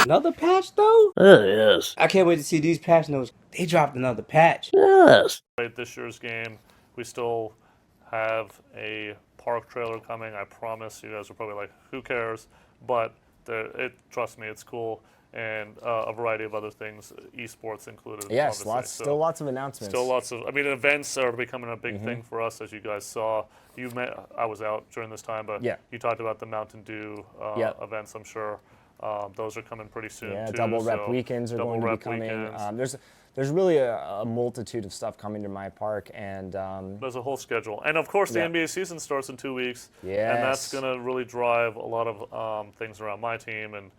Another patch though? Yes. I can't wait to see these patch notes. They dropped another patch. Yes. Right, this year's game, we still have a park trailer coming. I promise you guys are probably like, who cares? But trust me, it's cool. And a variety of other things, esports included. Yes, obviously. still lots of announcements. Still lots of. I mean, events are becoming a big thing for us, as you guys saw. I was out during this time, but Yeah. you talked about the Mountain Dew Yep. events. I'm sure those are coming pretty soon Yeah, too. double rep so weekends are double going to be rep coming. weekends. There's really a multitude of stuff coming to my park, and There's a whole schedule, and of course the Yeah. NBA season starts in 2 weeks, and that's Yes. going to really drive a lot of things around my team and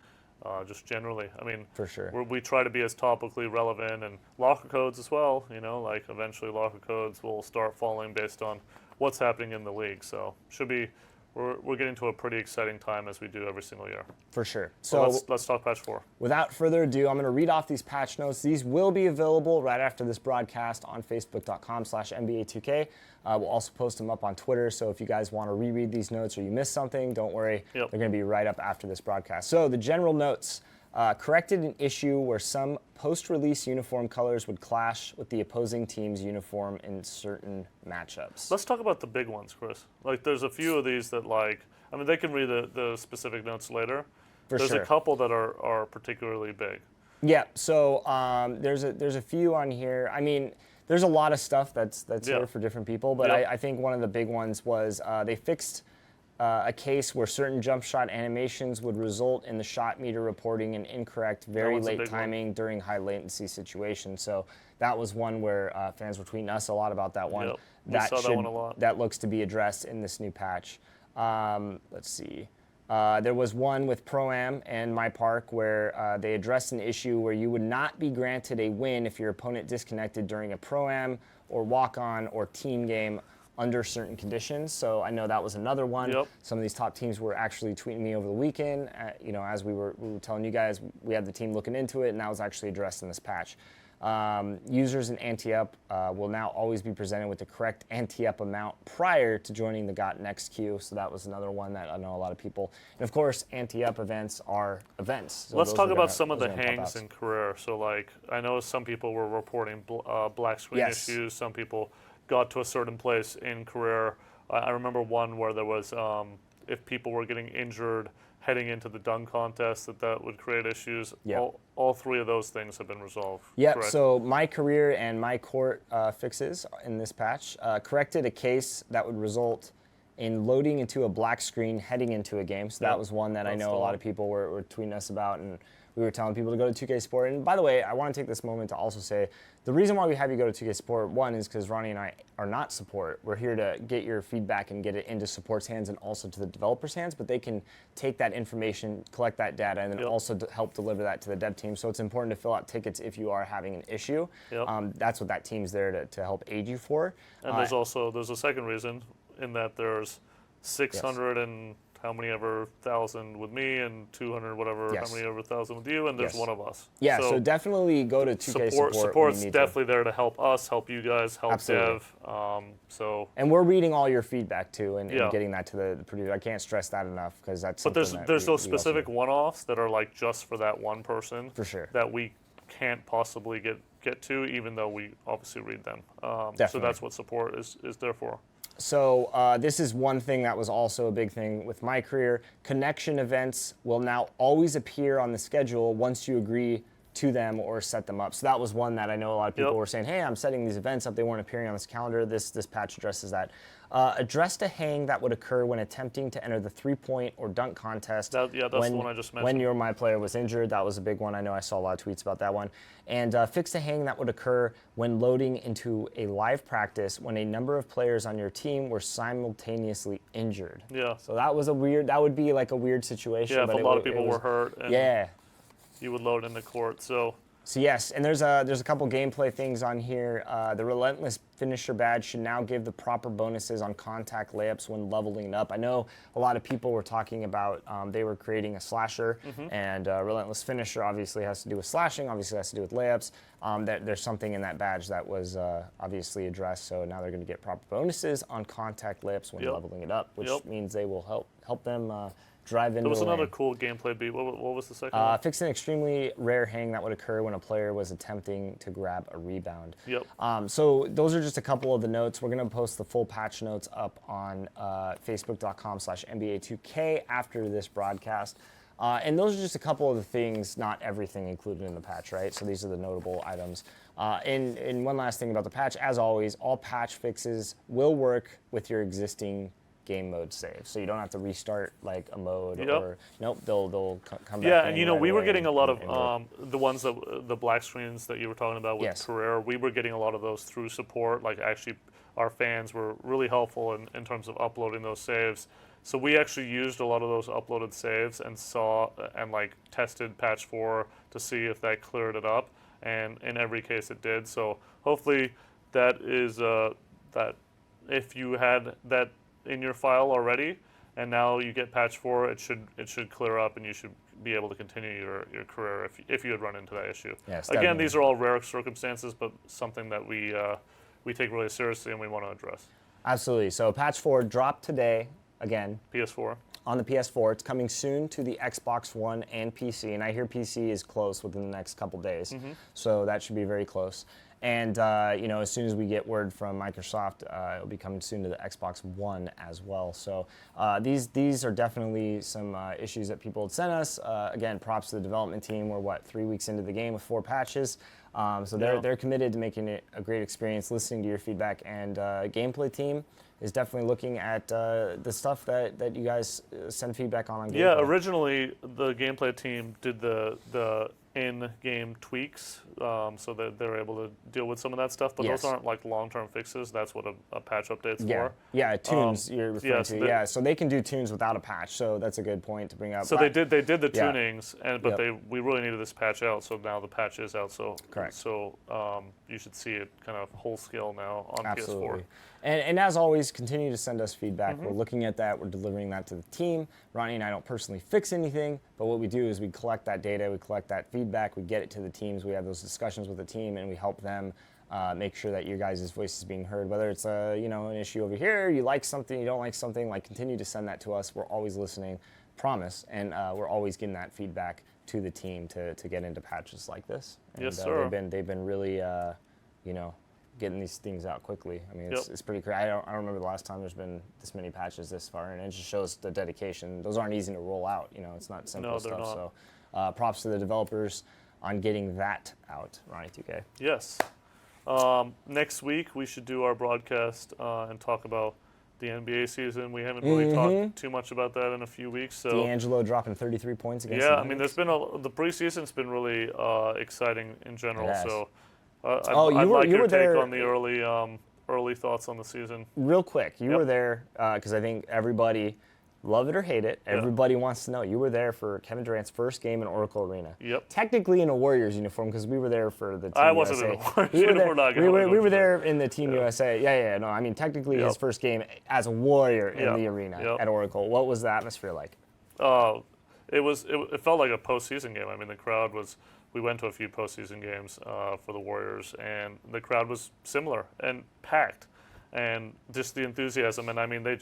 just generally. I mean, For sure. we try to be as topically relevant, and locker codes as well. You know, like eventually locker codes will start falling based on what's happening in the league. So should be. We're getting to a pretty exciting time as we do every single year. for sure. So So let's talk patch 4. without further ado, I'm going to read off these patch notes. These will be available right after this broadcast on facebook.com/NBA2K. We'll also post them up on Twitter, so if you guys want to reread these notes or you missed something, don't worry. Yep. They're going to be right up after this broadcast. So the general notes. Corrected an issue where some post-release uniform colors would clash with the opposing team's uniform in certain matchups. Let's talk about the big ones, Chris. Like, there's a few of these that, like, I mean, they can read the specific notes later. For There's sure. a couple that are particularly big. Yeah, so there's a few on here. I mean, there's a lot of stuff that's Yeah. here for different people, but Yeah. I think one of the big ones was they fixed a case where certain jump shot animations would result in the shot meter reporting an incorrect, very one's a late big one. timing during high latency situations. So that was one where fans were tweeting us a lot about that one. Yep, we saw that one a lot. That looks to be addressed in this new patch. Let's see. There was one with Pro-Am and My Park where they addressed an issue where you would not be granted a win if your opponent disconnected during a Pro-Am or walk-on or team game under certain conditions. So I know that was another one. Yep. Some of these top teams were actually tweeting me over the weekend. As we were telling you guys, we had the team looking into it, and that was actually addressed in this patch. Users in Ante-Up will now always be presented with the correct Ante-Up amount prior to joining the Got Next queue. So that was another one that I know a lot of people. And of course, Ante-Up events are events. So Let's those talk are about gonna- some of those the are gonna pop hangs out. in career. So, like, I know some people were reporting black screen Yes. issues. Some people got to a certain place in career. I remember one where there was, if people were getting injured heading into the dunk contest, that would create issues. Yep. All three of those things have been resolved. Yep, correct? so My Career and My Court fixes in this patch corrected a case that would result in loading into a black screen heading into a game. So Yep, that was one that I that's know the a lot one. of people were tweeting us about, and we were telling people to go to 2K Sport. And by the way, I want to take this moment to also say the reason why we have you go to 2K Sport, one, is because Ronnie and I are not support. We're here to get your feedback and get it into support's hands and also to the developers' hands, but they can take that information, collect that data, and then Yep. also help deliver that to the dev team. So it's important to fill out tickets if you are having an issue. Yep. That's what that team's there to help aid you for. And there's a second reason in that there's 600 and how many ever thousand with me and 200 whatever Yes. how many ever thousand with you, and there's Yes. one of us. Yeah, so definitely go to 2K Support. when Support's you need to. definitely there to help us, help you guys, help Absolutely. dev. So, And we're reading all your feedback too, and Yeah. getting that to the producer. I can't stress that enough because that's. but something that there's we those also- specific one-offs that are like just for that one person. For sure. That we can't possibly get to, even though we obviously read them. So Definitely. that's what support is there for. So this is one thing that was also a big thing with My Career. Connection events will now always appear on the schedule once you agree to them or set them up. So that was one that I know a lot of people Yep. were saying, hey, I'm setting these events up. They weren't appearing on this calendar. This patch addresses that. Addressed a hang that would occur when attempting to enter the three-point or dunk contest. That's the one I just When mentioned. your My Player was injured, that was a big one. I know I saw a lot of tweets about that one. And fixed a hang that would occur when loading into a live practice when a number of players on your team were simultaneously injured. Yeah. So that would be like a weird situation. Yeah, if but a lot of people were hurt and Yeah. you would load into court. So So yes, and there's a couple gameplay things on here. The Relentless Finisher badge should now give the proper bonuses on contact layups when leveling up. I know a lot of people were talking about they were creating a slasher, and Relentless Finisher obviously has to do with slashing, obviously has to do with layups. There's something in that badge that was obviously addressed, so now they're going to get proper bonuses on contact layups when Yep. leveling it up, which Yep. means they will help them drive into There was the another lane. cool gameplay beat. What was the second one? Fix an extremely rare hang that would occur when a player was attempting to grab a rebound. Yep. So those are just a couple of the notes. We're going to post the full patch notes up on facebook.com/NBA2K after this broadcast. And those are just a couple of the things, not everything included in the patch, right? So these are the notable items. And one last thing about the patch, as always, all patch fixes will work with your existing game mode save. So you don't have to restart like a mode Yep. or, nope, they'll come back. Yeah, in and right we were away getting a lot of and work. the ones that the black screens that you were talking about with Yes. Career. We were getting a lot of those through support. Like actually, our fans were really helpful in terms of uploading those saves. So we actually used a lot of those uploaded saves and saw and like tested patch 4 to see if that cleared it up, and in every case it did. So hopefully that is that if you had that in your file already, and now you get patch 4, it should clear up, and you should be able to continue your career if you had run into that issue. Yes, Again, definitely. these are all rare circumstances, but something that we take really seriously and we want to address. Absolutely. So patch 4 dropped today, again, PS4. on the PS4. It's coming soon to the Xbox One and PC, and I hear PC is close within the next couple days, so that should be very close. And as soon as we get word from Microsoft, it'll be coming soon to the Xbox One as well. So these are definitely some issues that people had sent us. Again, props to the development team. We're 3 weeks into the game with 4 patches, so they're committed to making it a great experience, listening to your feedback, and gameplay team is definitely looking at the stuff that you guys send feedback on gameplay. Yeah, originally the gameplay team did the in-game tweaks, so that they're able to deal with some of that stuff. But Yes. those aren't like long-term fixes. That's what a patch update's Yeah, for. yeah, tunes you're referring yeah, to. so Yeah, so they can do tunes without a patch. So that's a good point to bring up. So they did the Yeah. tunings, but Yep. we really needed this patch out. So now the patch is out. So Correct. So you should see it kind of whole scale now on Absolutely. PS4. And as always, continue to send us feedback. Mm-hmm. We're looking at that. We're delivering that to the team. Ronnie and I don't personally fix anything, but what we do is we collect that data, we collect that feedback, we get it to the teams, we have those discussions with the team, and we help them make sure that your guys' voice is being heard. Whether it's an issue over here, you like something, you don't like something, like continue to send that to us. We're always listening, promise, and we're always getting that feedback to the team to get into patches like this. And, Yes, sir. They've been really getting these things out quickly. I mean, it's pretty crazy. I don't remember the last time there's been this many patches this far, and it just shows the dedication. Those aren't easy to roll out. It's not simple No, they're stuff. not. So props to the developers on getting that out, Ronnie 2K. Yes. Next week we should do our broadcast and talk about the NBA season. We haven't really talked too much about that in a few weeks. So D'Angelo dropping 33 points against yeah, the I mean, Nuggets. the preseason's been really exciting in general. It has. So you I'd were- like you your were take there- on the early thoughts on the season. Real quick, you Yep. were there because I think everybody, love it or hate it, everybody wants to know. You were there for Kevin Durant's first game in Oracle Arena. Yep. Technically in a Warriors uniform because we were there for the Team I wasn't in USA. a Warriors We were uniform, there, not we gonna were, lie, we were don't there in the Team USA. Yeah. No, I mean technically his Yep. first game as a Warrior in Yep. the arena Yep. at Oracle. What was the atmosphere like? It felt like a postseason game. I mean, the crowd was. We went to a few postseason games for the Warriors, and the crowd was similar and packed, and just the enthusiasm. And I mean, they